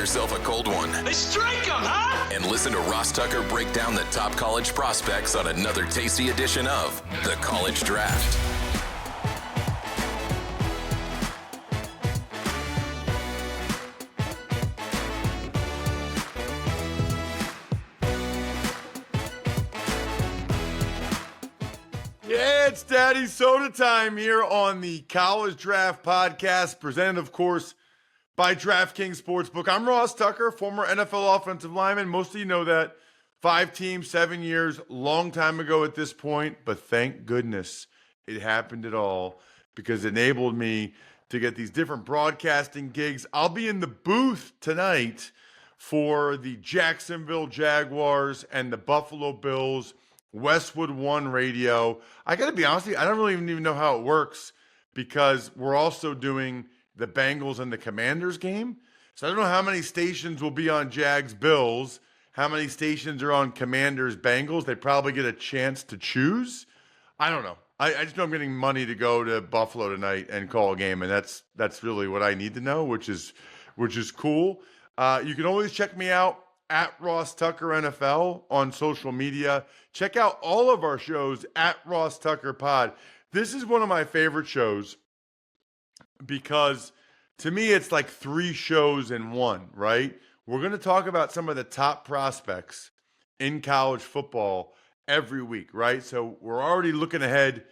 yourself a cold one. They strike 'em, huh? And listen to Ross Tucker break down the top college prospects on another tasty edition of The College Draft. Yeah, it's Daddy Soda time here on the College Draft Podcast, presented, of course, by DraftKings Sportsbook. I'm Ross Tucker, former NFL offensive lineman. Most of you know that. 5 teams, 7 years, long time ago at this point, but thank goodness it happened at all because it enabled me to get these different broadcasting gigs. I'll be in the booth tonight for the Jacksonville Jaguars and the Buffalo Bills, Westwood One Radio. I got to be honest with you, I don't really even know how it works because we're also doing the Bengals and the Commanders game. So I don't know how many stations will be on Jags Bills, how many stations are on Commanders Bengals. They probably get a chance to choose. I don't know. I just know I'm getting money to go to Buffalo tonight and call a game, and that's really what I need to know, which is cool. You can always check me out at Ross Tucker NFL on social media. Check out all of our shows at Ross Tucker Pod. This is one of my favorite shows because to me it's like 3 shows in one, right? We're going to talk about some of the top prospects in college football every week, right? So we're already looking ahead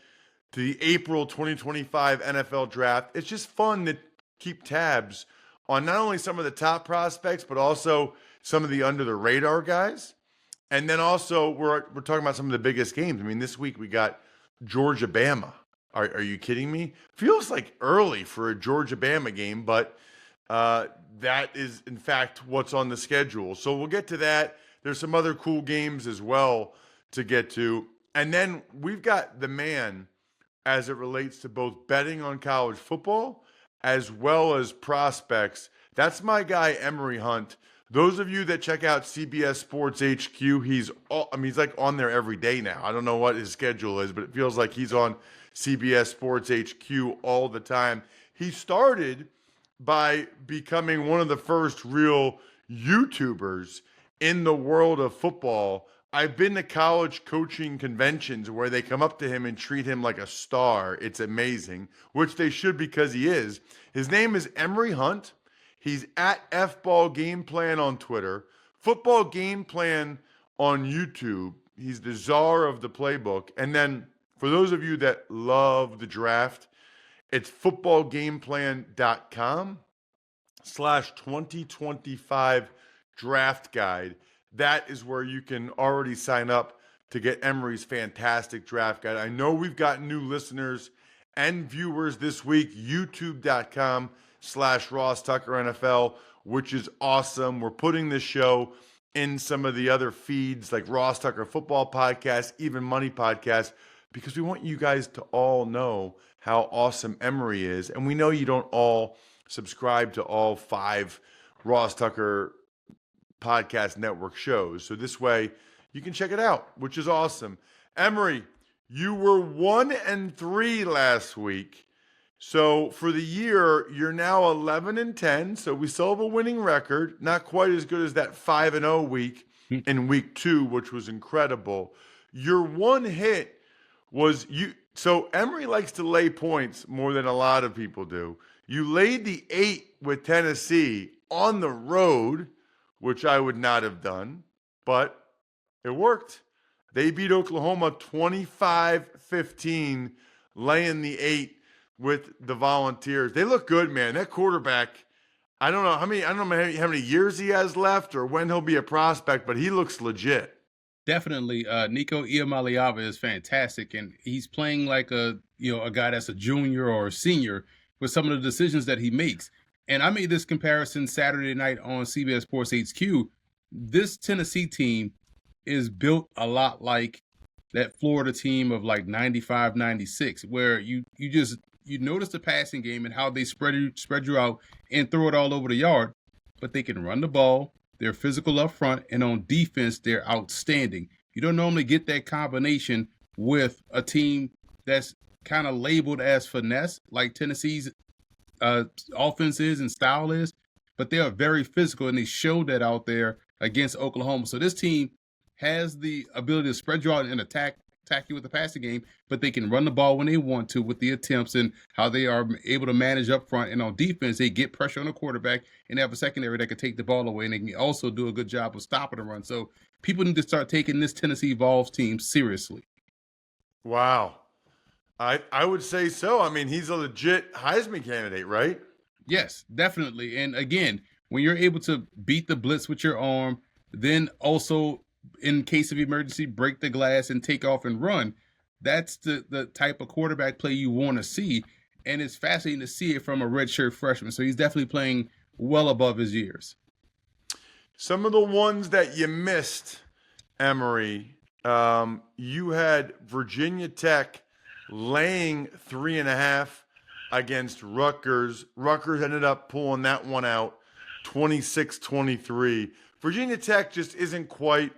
to the April 2025 NFL draft. It's just fun to keep tabs on not only some of the top prospects, but also some of the under the radar guys. And then also we're talking about some of the biggest games. I mean, this week we got Georgia-Bama. Are you kidding me? Feels like early for a Georgia-Bama game, but that is, in fact, what's on the schedule. So we'll get to that. There's some other cool games as well to get to. And then we've got the man as it relates to both betting on college football as well as prospects. That's my guy, Emory Hunt. Those of you that check out CBS Sports HQ, he's like on there every day now. I don't know what his schedule is, but it feels like he's on CBS Sports HQ all the time. He started by becoming one of the first real YouTubers in the world of football. I've been to college coaching conventions where they come up to him and treat him like a star. It's amazing, which they should because he is. His name is Emory Hunt. He's at F-Ball Game Plan on Twitter, Football Game Plan on YouTube. He's the czar of the playbook. And then for those of you that love the draft, it's footballgameplan.com/2025 draft guide. That is where you can already sign up to get Emory's fantastic draft guide. I know we've got new listeners and viewers this week, youtube.com/Ross Tucker NFL, which is awesome. We're putting this show in some of the other feeds like Ross Tucker Football Podcast, Even Money Podcast, because we want you guys to all know how awesome Emory is. And we know you don't all subscribe to all 5 Ross Tucker Podcast Network shows. So this way you can check it out, which is awesome. Emory, you were 1-3 last week. So for the year, you're now 11-10. So we still have a winning record. Not quite as good as that 5-0 week in week 2, which was incredible. Your one hit was you. So Emory likes to lay points more than a lot of people do. You laid the 8 with Tennessee on the road, which I would not have done, but it worked. They beat Oklahoma 25-15, laying the 8 with the Volunteers. They look good, man. That quarterback, I don't know how many years he has left or when he'll be a prospect, but he looks legit. Definitely, Nico Iamaleava is fantastic, and he's playing like a guy that's a junior or a senior with some of the decisions that he makes. And I made this comparison Saturday night on CBS Sports HQ. This Tennessee team is built a lot like that Florida team of like 95, 96, where you notice the passing game and how they spread you out and throw it all over the yard, but they can run the ball. They're physical up front, and on defense, they're outstanding. You don't normally get that combination with a team that's kind of labeled as finesse, like Tennessee's offense is and style is. but they are very physical, and they showed that out there against Oklahoma. So this team has the ability to spread you out and attack you with the passing game, but they can run the ball when they want to with the attempts and how they are able to manage up front. And on defense, they get pressure on the quarterback and have a secondary that can take the ball away, and they can also do a good job of stopping the run. So people need to start taking this Tennessee Vols team seriously. Wow. I would say so. I mean, he's a legit Heisman candidate, right? Yes, definitely. And again, when you're able to beat the blitz with your arm, then also, in case of emergency, break the glass and take off and run, that's the type of quarterback play you want to see. And it's fascinating to see it from a redshirt freshman. So he's definitely playing well above his years. Some of the ones that you missed, Emory, you had Virginia Tech laying 3.5 against Rutgers. Rutgers ended up pulling that one out 26-23. Virginia Tech just isn't quite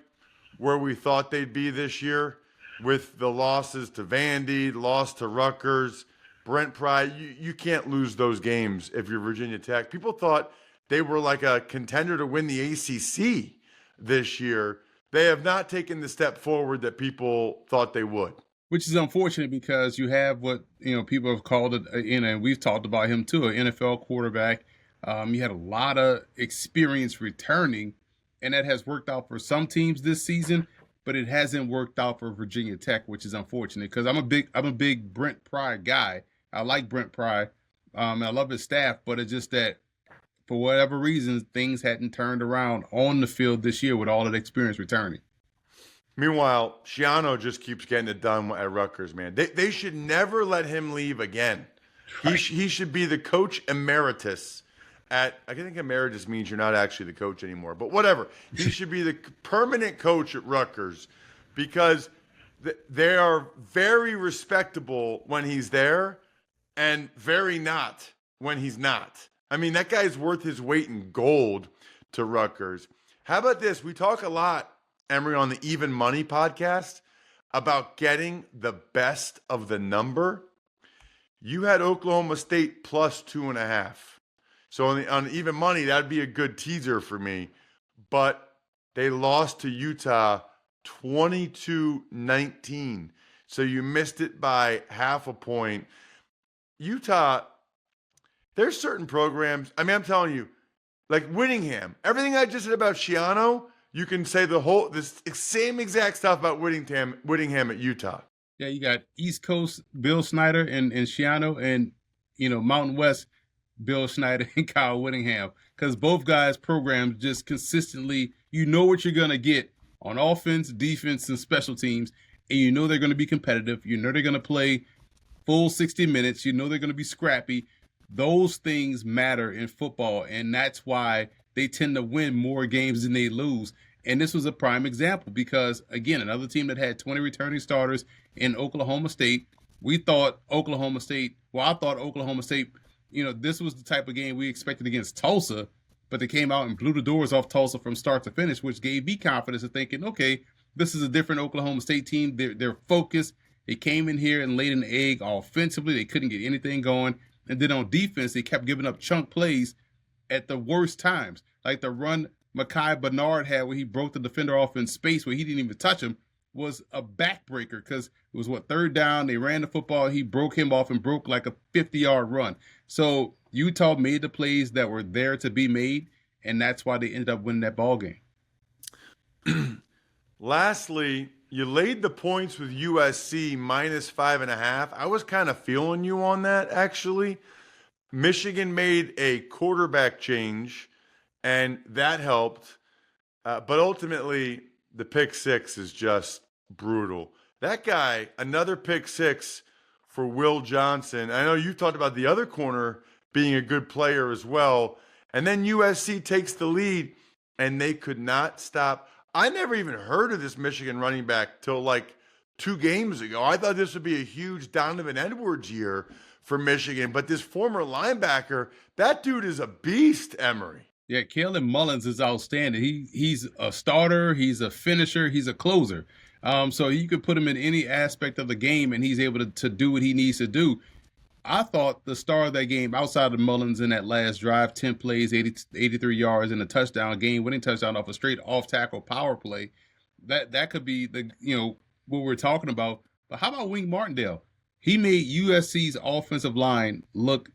where we thought they'd be this year with the losses to Vandy, loss to Rutgers, Brent Pry. You can't lose those games if you're Virginia Tech. People thought they were like a contender to win the ACC this year. They have not taken the step forward that people thought they would. Which is unfortunate because you have what people have called it, and we've talked about him too, an NFL quarterback. You had a lot of experience returning, and that has worked out for some teams this season, but it hasn't worked out for Virginia Tech, which is unfortunate because I'm a big Brent Pry guy. I like Brent Pry, and I love his staff, but it's just that for whatever reason, things hadn't turned around on the field this year with all that experience returning. Meanwhile, Schiano just keeps getting it done at Rutgers, man. They should never let him leave again. Right. He should be the coach emeritus I think emeritus means you're not actually the coach anymore, but whatever. He should be the permanent coach at Rutgers because they are very respectable when he's there and very not when he's not. I mean, that guy's worth his weight in gold to Rutgers. How about this? We talk a lot, Emory, on the Even Money podcast about getting the best of the number. You had Oklahoma State plus 2.5. So on Even Money, that'd be a good teaser for me. But they lost to Utah 22-19. So you missed it by half a point. Utah, there's certain programs. I mean, I'm telling you, like Whittingham, everything I just said about Schiano, you can say this same exact stuff about Whittingham at Utah. Yeah, you got East Coast Bill Snyder and Schiano, and Mountain West Bill Snyder and Kyle Whittingham, because both guys' programs just consistently, what you're gonna get on offense, defense, and special teams, and they're going to be competitive. They're going to play full 60 minutes. They're going to be scrappy. Those things matter in football, and that's why they tend to win more games than they lose. And this was a prime example because, again, another team that had 20 returning starters in Oklahoma State. I thought Oklahoma State, this was the type of game we expected against Tulsa, but they came out and blew the doors off Tulsa from start to finish, which gave me confidence of thinking, okay, this is a different Oklahoma State team. They're focused. They came in here and laid an egg offensively. They couldn't get anything going. And then on defense, they kept giving up chunk plays at the worst times. Like the run Mekhi Bernard had where he broke the defender off in space where he didn't even touch him was a backbreaker because it was third down. They ran the football. He broke him off and broke like a 50-yard run. So Utah made the plays that were there to be made, and that's why they ended up winning that ball game. Lastly, you laid the points with USC minus 5.5. I was kind of feeling you on that, actually. Michigan made a quarterback change, and that helped. But ultimately, the pick six is just brutal. That guy, another pick six for Will Johnson. I know you talked about the other corner being a good player as well. And then USC takes the lead, and they could not stop. I never even heard of this Michigan running back till like 2 games ago. I thought this would be a huge Donovan Edwards year for Michigan, but this former linebacker, that dude is a beast, Emory. Yeah, Kalen Mullins is outstanding. He's a starter, he's a finisher, he's a closer. So you could put him in any aspect of the game, and he's able to do what he needs to do. I thought the star of that game, outside of Mullins in that last drive, 10 plays, 83 yards, and a touchdown, game-winning touchdown off a straight off-tackle power play, that could be what we're talking about. But how about Wink Martindale? He made USC's offensive line look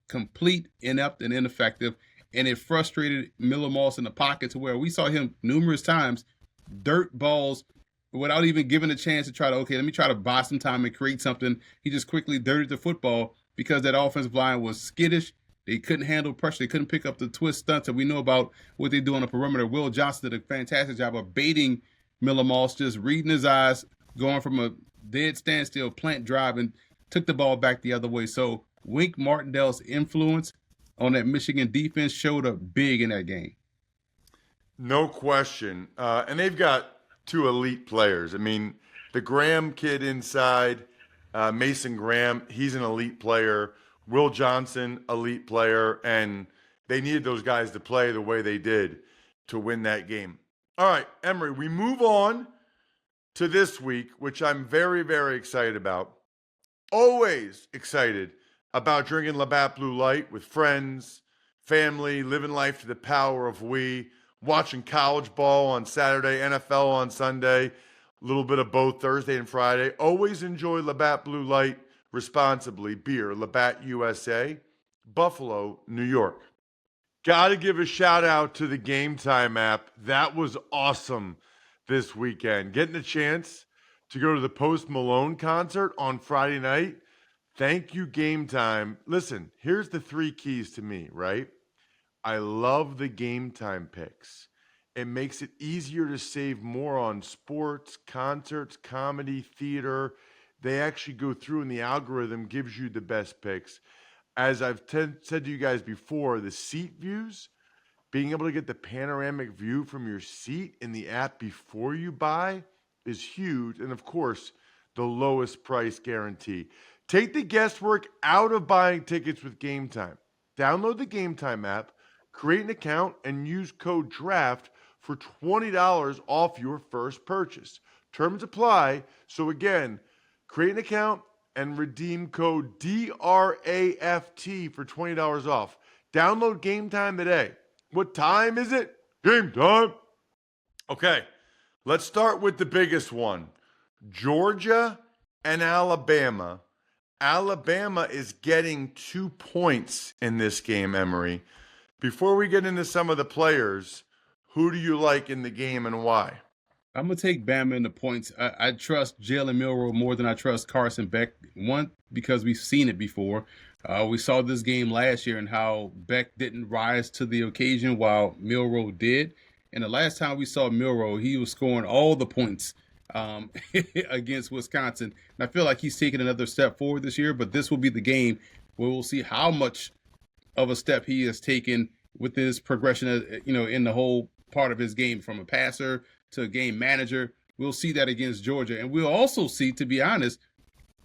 complete, inept, and ineffective, and it frustrated Miller Moss in the pocket to where we saw him numerous times dirt balls without even giving a chance to try to, okay, let me try to buy some time and create something. He just quickly dirted the football because that offensive line was skittish. They couldn't handle pressure. They couldn't pick up the twist stunts that we know about what they do on the perimeter. Will Johnson did a fantastic job of baiting Miller Moss, just reading his eyes, going from a dead standstill plant drive and took the ball back the other way. So Wink Martindale's influence on that Michigan defense showed up big in that game. No question. And they've got two elite players. I mean, the Graham kid inside, Mason Graham, he's an elite player. Will Johnson, elite player. And they needed those guys to play the way they did to win that game. All right, Emory, we move on to this week, which I'm very, very excited about. Always excited about drinking Labatt Blue Light with friends, family, living life to the power of we, watching college ball on Saturday, NFL on Sunday, a little bit of both Thursday and Friday. Always enjoy Labatt Blue Light responsibly. Beer, Labatt USA, Buffalo, New York. Got to give a shout out to the Game Time app. That was awesome this weekend. Getting a chance to go to the Post Malone concert on Friday night. Thank you, Game Time. Listen, here's the three keys to me, right? I love the Game Time picks. It makes it easier to save more on sports, concerts, comedy, theater. They actually go through and the algorithm gives you the best picks. As I've said to you guys before, the seat views, being able to get the panoramic view from your seat in the app before you buy is huge. And of course, the lowest price guarantee. Take the guesswork out of buying tickets with Game Time. Download the Game Time app, create an account, and use code DRAFT for $20 off your first purchase. Terms apply. So again, create an account and redeem code DRAFT for $20 off. Download Game Time today. What time is it? Game time. Okay, let's start with the biggest one. Georgia and Alabama. Alabama is getting 2 points in this game, Emory. Before we get into some of the players, who do you like in the game and why? I'm going to take Bama in the points. I trust Jalen Milroe more than I trust Carson Beck. One, because we've seen it before. We saw this game last year and how Beck didn't rise to the occasion while Milroe did. And the last time we saw Milroe, he was scoring all the points against Wisconsin. And I feel like he's taking another step forward this year, but this will be the game where we'll see how much of a step he has taken with his progression, in the whole part of his game from a passer to a game manager. We'll see that against Georgia. And we'll also see, to be honest,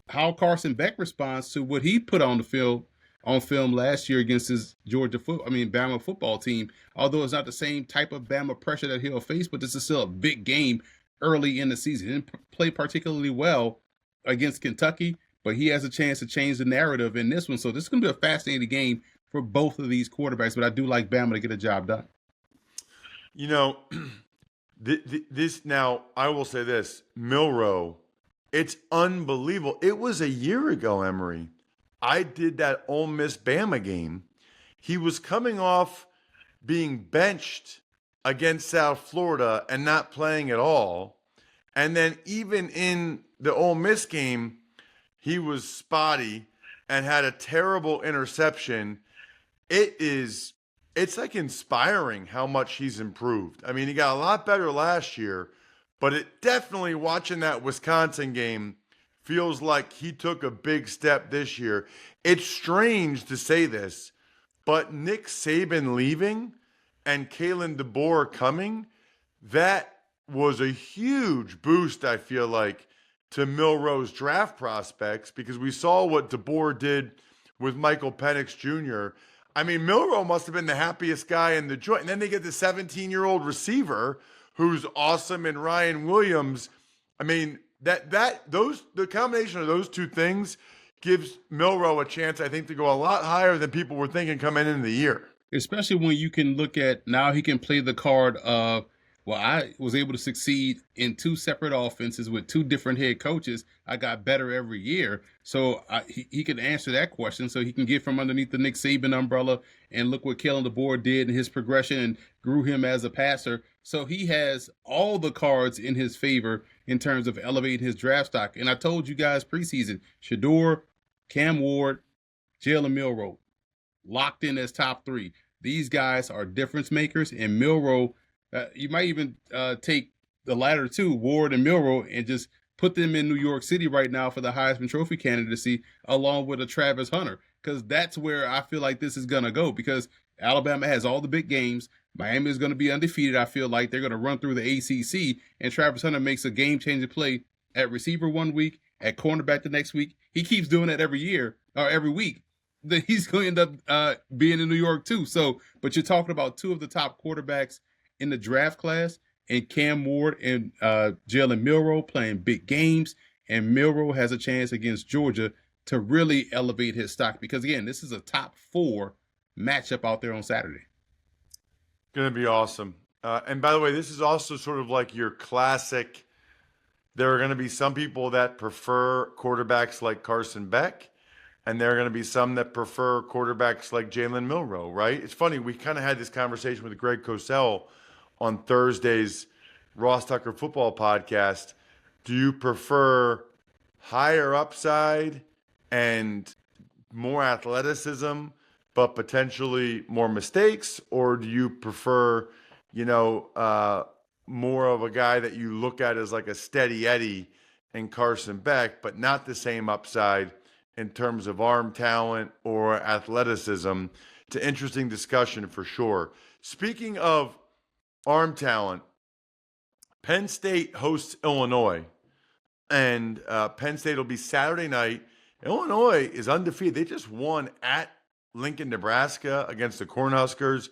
how Carson Beck responds to what he put on film last year against his Bama football team. Although it's not the same type of Bama pressure that he'll face, but this is still a big game early in the season. He didn't play particularly well against Kentucky, but he has a chance to change the narrative in this one. So this is going to be a fascinating game for both of these quarterbacks, but I do like Bama to get a job done. This now, I will say this, Milroe, it's unbelievable. It was a year ago, Emory. I did that Ole Miss Bama game. He was coming off being benched against South Florida and not playing at all. And then even in the Ole Miss game, he was spotty and had a terrible interception. It's like inspiring how much he's improved. I mean, he got a lot better last year, but it definitely, watching that Wisconsin game, feels like he took a big step this year. It's strange to say this, but Nick Saban leaving and Kalen DeBoer coming, that was a huge boost, I feel like, to Milroe's draft prospects, because we saw what DeBoer did with Michael Penix Jr. I mean, Milroe must have been the happiest guy in the joint. And then they get the 17-year-old receiver who's awesome, and Ryan Williams. I mean, the combination of those two things gives Milroe a chance, I think, to go a lot higher than people were thinking coming into the year. Especially when you can look at now he can play the card of, well, I was able to succeed in two separate offenses with two different head coaches. I got better every year. So he can answer that question. So he can get from underneath the Nick Saban umbrella and look what Kellen DeBoer did in his progression and grew him as a passer. So he has all the cards in his favor in terms of elevating his draft stock. And I told you guys preseason, Shador, Cam Ward, Jalen Milroe, locked in as top three. These guys are difference makers, and Milroe, you might even take the latter two, Ward and Milroe, and just put them in New York City right now for the Heisman Trophy candidacy, along with a Travis Hunter, because that's where I feel like this is going to go, because Alabama has all the big games. Miami is going to be undefeated. I feel like they're going to run through the ACC, and Travis Hunter makes a game-changing play at receiver one week, at cornerback the next week. He keeps doing that every year or every week. That he's going to end up being in New York too. So, but you're talking about two of the top quarterbacks in the draft class, and Cam Ward and Jalen Milroe playing big games, and Milroe has a chance against Georgia to really elevate his stock, because again, this is a top 4 matchup out there on Saturday. Going to be awesome. And by the way, this is also sort of like your classic. There are going to be some people that prefer quarterbacks like Carson Beck, and there are going to be some that prefer quarterbacks like Jalen Milroe, right? It's funny. We kind of had this conversation with Greg Cosell on Thursday's Ross Tucker Football Podcast. Do you prefer higher upside and more athleticism, but potentially more mistakes? Or do you prefer, more of a guy that you look at as like a steady Eddie in Carson Beck, but not the same upside in terms of arm talent or athleticism? It's an interesting discussion for sure. Speaking of arm talent, Penn State hosts Illinois, and Penn State will be Saturday night. Illinois is undefeated. They just won at Lincoln, Nebraska against the Cornhuskers.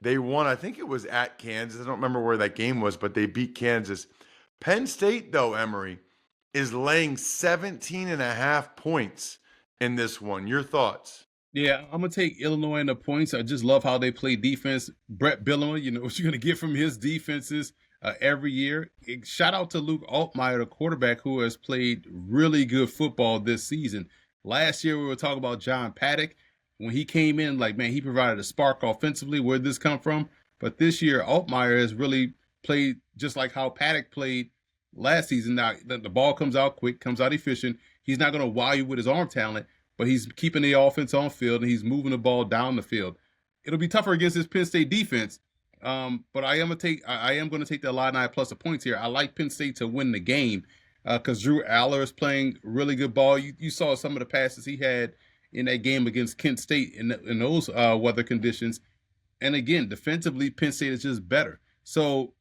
They won, I think it was at Kansas. I don't remember where that game was, but they beat Kansas. Penn State, though, Emory, is laying 17.5 points in this one. Your thoughts? Yeah, I'm going to take Illinois in the points. I just love how they play defense. Brett Bielema, you know what you're going to get from his defenses every year. Shout out to Luke Altmaier, the quarterback, who has played really good football this season. Last year, we were talking about John Paddock. When he came in, like, man, he provided a spark offensively. Where'd this come from? But this year, Altmaier has really played just like how Paddock played last season. Now, the ball comes out quick, comes out efficient. He's not going to wow you with his arm talent, but he's keeping the offense on field, and he's moving the ball down the field. It'll be tougher against this Penn State defense, but I am going to take the Illini plus the points here. I like Penn State to win the game because Drew Aller is playing really good ball. You saw some of the passes he had in that game against Kent State in those weather conditions. And again, defensively, Penn State is just better. So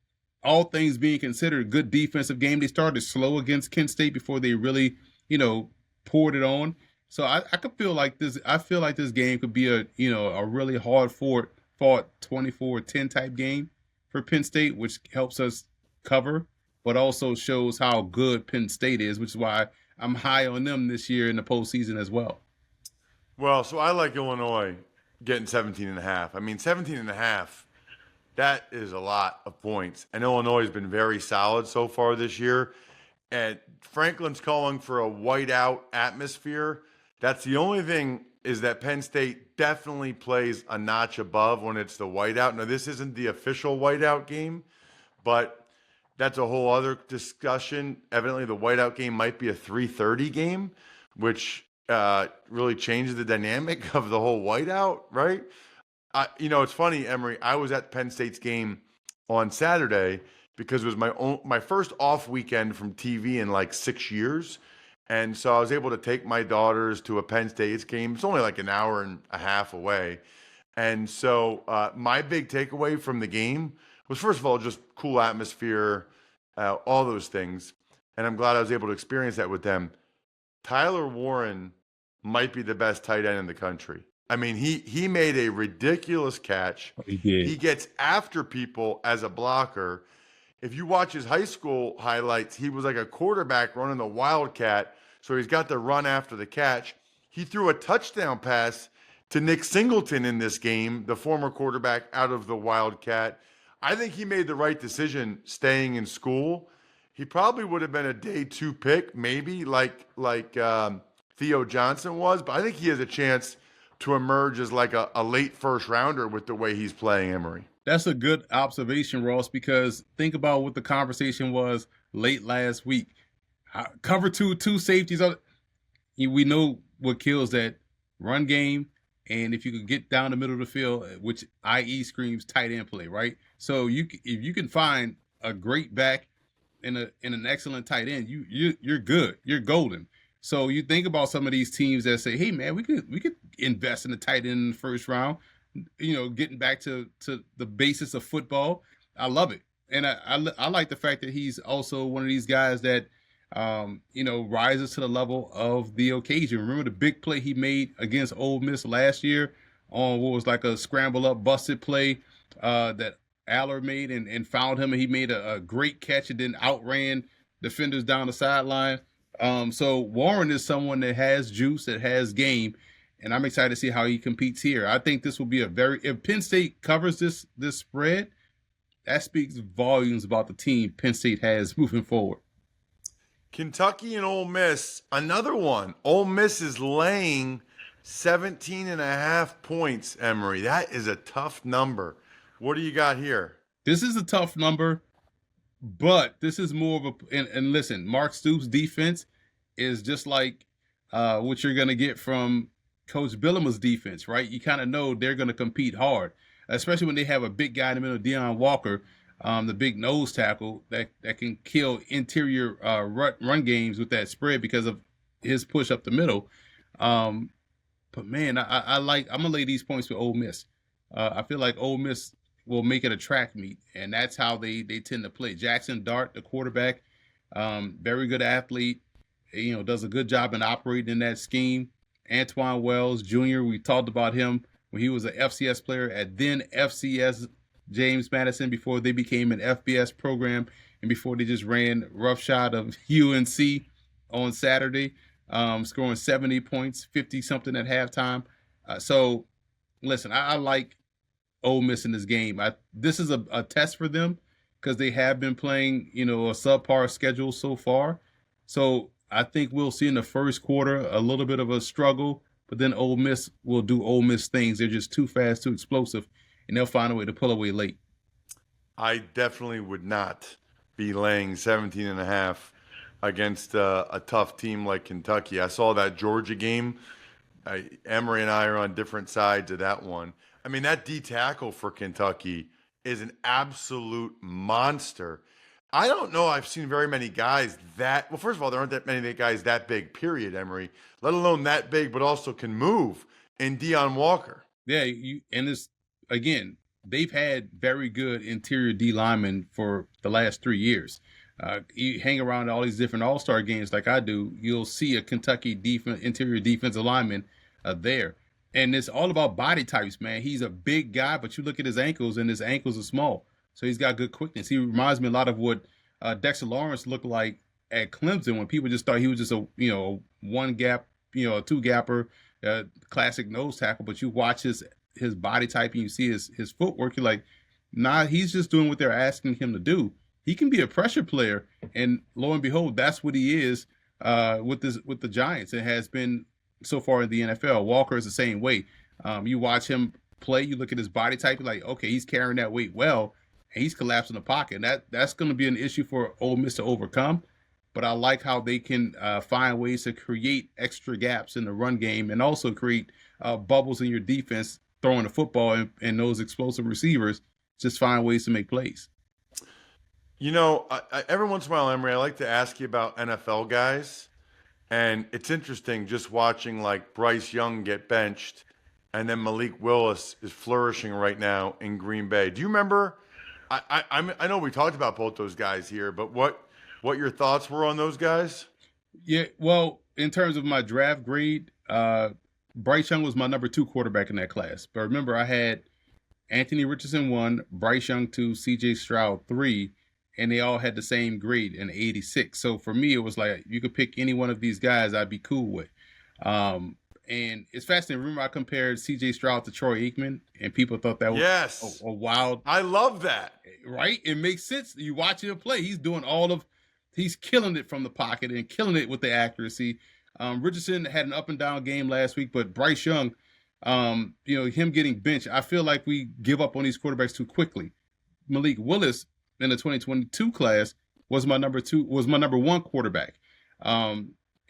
all things being considered, good defensive game. They started slow against Kent State before they really, poured it on. So I could feel like this. I feel like this game could be a really hard fought 24-10 type game for Penn State, which helps us cover, but also shows how good Penn State is, which is why I'm high on them this year in the postseason as well. Well, so I like Illinois getting 17.5. I mean, 17.5, that is a lot of points. And Illinois has been very solid so far this year. And Franklin's calling for a whiteout atmosphere. That's the only thing, is that Penn State definitely plays a notch above when it's the whiteout. Now, this isn't the official whiteout game, but that's a whole other discussion. Evidently, the whiteout game might be a 3:30 game, which really changes the dynamic of the whole whiteout, right? It's funny, Emory. I was at Penn State's game on Saturday because it was my first off weekend from TV in like 6 years. And so I was able to take my daughters to a Penn State game. It's only like an hour and a half away. And so my big takeaway from the game was, first of all, just cool atmosphere, all those things. And I'm glad I was able to experience that with them. Tyler Warren might be the best tight end in the country. I mean, he made a ridiculous catch. He did. He gets after people as a blocker. If you watch his high school highlights, he was like a quarterback running the Wildcat. So he's got the run after the catch. he threw a touchdown pass to Nick Singleton in this game, the former quarterback out of the Wildcat. I think he made the right decision staying in school. He probably would have been a day 2 pick, maybe like Theo Johnson was, but I think he has a chance to emerge as like a late first rounder with the way he's playing, Emory. That's a good observation, Ross, because think about what the conversation was late last week. Cover two safeties. We know what kills that run game, and if you could get down the middle of the field, which i.e. screams tight end play, right? So if you can find a great back and an excellent tight end, you're good. You're golden. So you think about some of these teams that say, "Hey, man, we could invest in the tight end in the first round." Getting back to the basis of football, I love it, and I like the fact that he's also one of these guys that rises to the level of the occasion. Remember the big play he made against Ole Miss last year on what was like a scramble up busted play that Aller made and found him, and he made a great catch and then outran defenders down the sideline. So Warren is someone that has juice, that has game, and I'm excited to see how he competes here. I think this will be if Penn State covers this spread, that speaks volumes about the team Penn State has moving forward. Kentucky and Ole Miss, another one. Ole Miss is laying 17.5 points, Emory. That is a tough number. What do you got here? This is a tough number, but this is more of and listen, Mark Stoops' defense is just like what you're going to get from Coach Bielema's defense, right? You kind of know they're going to compete hard, especially when they have a big guy in the middle, Deion Walker, the big nose tackle that can kill interior run games with that spread because of his push up the middle. But man, I'm gonna lay these points with Ole Miss. I feel like Ole Miss will make it a track meet, and that's how they tend to play. Jackson Dart, the quarterback, very good athlete, does a good job in operating in that scheme. Antoine Wells Jr., we talked about him when he was an FCS player at then FCS James Madison before they became an FBS program and before they just ran roughshod of UNC on Saturday, scoring 70 points, 50-something at halftime. So, listen, I like Ole Miss in this game. This is a test for them because they have been playing, a subpar schedule so far. So I think we'll see in the first quarter a little bit of a struggle, but then Ole Miss will do Ole Miss things. They're just too fast, too explosive, and they'll find a way to pull away late. I definitely would not be laying 17.5 against a tough team like Kentucky. I saw that Georgia game. Emory and I are on different sides of that one. I mean, that D tackle for Kentucky is an absolute monster. I don't know I've seen very many guys well, first of all, there aren't that many guys that big, period, Emory, let alone that big, but also can move in Deion Walker. Yeah, and it's, again, they've had very good interior D linemen for the last 3 years. You hang around all these different all-star games like I do, you'll see a Kentucky interior defensive lineman there. And it's all about body types, man. He's a big guy, but you look at his ankles, and his ankles are small. So he's got good quickness. He reminds me a lot of what Dexter Lawrence looked like at Clemson when people just thought he was just a one gap, a two gapper, classic nose tackle. But you watch his body type and you see his footwork. You're like, nah, he's just doing what they're asking him to do. He can be a pressure player, and lo and behold, that's what he is with the Giants. It has been so far in the NFL. Walker is the same way. You watch him play, you look at his body type, you're like, okay, he's carrying that weight well, and he's collapsing the pocket. And that's going to be an issue for Ole Miss to overcome. But I like how they can find ways to create extra gaps in the run game and also create bubbles in your defense, throwing the football and those explosive receivers just find ways to make plays. Every once in a while, Emory, I like to ask you about NFL guys. And it's interesting just watching like Bryce Young get benched and then Malik Willis is flourishing right now in Green Bay. Do you remember? I know we talked about both those guys here, but what your thoughts were on those guys? Yeah, well, in terms of my draft grade, Bryce Young was my number 2 quarterback in that class. But remember, I had Anthony Richardson 1, Bryce Young 2, C.J. Stroud 3, and they all had the same grade, an 86. So for me, it was like you could pick any one of these guys I'd be cool with. And it's fascinating. Remember, I compared C.J. Stroud to Troy Aikman, and people thought that was a wild. I love that. Right? It makes sense. You watch him play. He's killing it from the pocket and killing it with the accuracy. Richardson had an up and down game last week, but Bryce Young, him getting benched, I feel like we give up on these quarterbacks too quickly. Malik Willis in the 2022 class was my number one quarterback.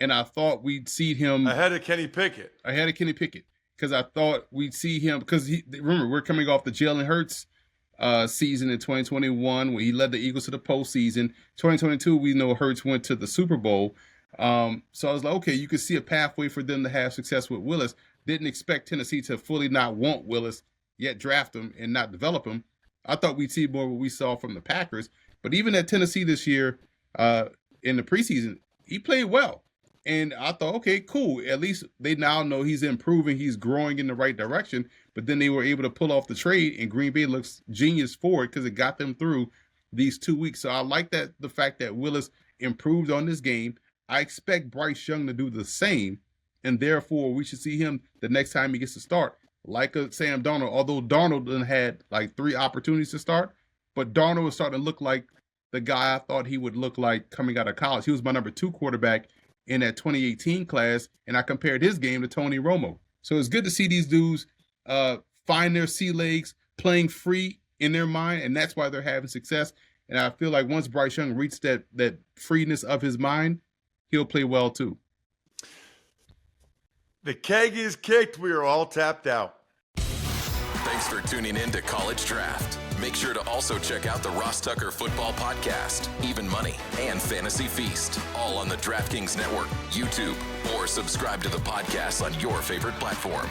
And I thought we'd see him ahead of Kenny Pickett. Because I thought we'd see him because remember, we're coming off the Jalen Hurts season in 2021 where he led the Eagles to the postseason. 2022, we know Hurts went to the Super Bowl. So I was like, okay, you could see a pathway for them to have success with Willis. Didn't expect Tennessee to fully not want Willis, yet draft him and not develop him. I thought we'd see more what we saw from the Packers. But even at Tennessee this year, in the preseason, he played well. And I thought, okay, cool. At least they now know he's improving. He's growing in the right direction. But then they were able to pull off the trade, and Green Bay looks genius for it because it got them through these 2 weeks. So I like the fact that Willis improved on this game. I expect Bryce Young to do the same, and therefore we should see him the next time he gets to start, like a Sam Darnold. Although Darnold had like 3 opportunities to start, but Darnold was starting to look like the guy I thought he would look like coming out of college. He was my number 2 quarterback in that 2018 class, and I compared his game to Tony Romo. So it's good to see these dudes find their sea legs, playing free in their mind, and that's why they're having success. And I feel like once Bryce Young reaches that freeness of his mind, he'll play well too. The keg is kicked. We are all tapped out. Thanks for tuning in to College Draft. Make sure to also check out the Ross Tucker Football Podcast, Even Money, and Fantasy Feast, all on the DraftKings Network, YouTube, or subscribe to the podcast on your favorite platform.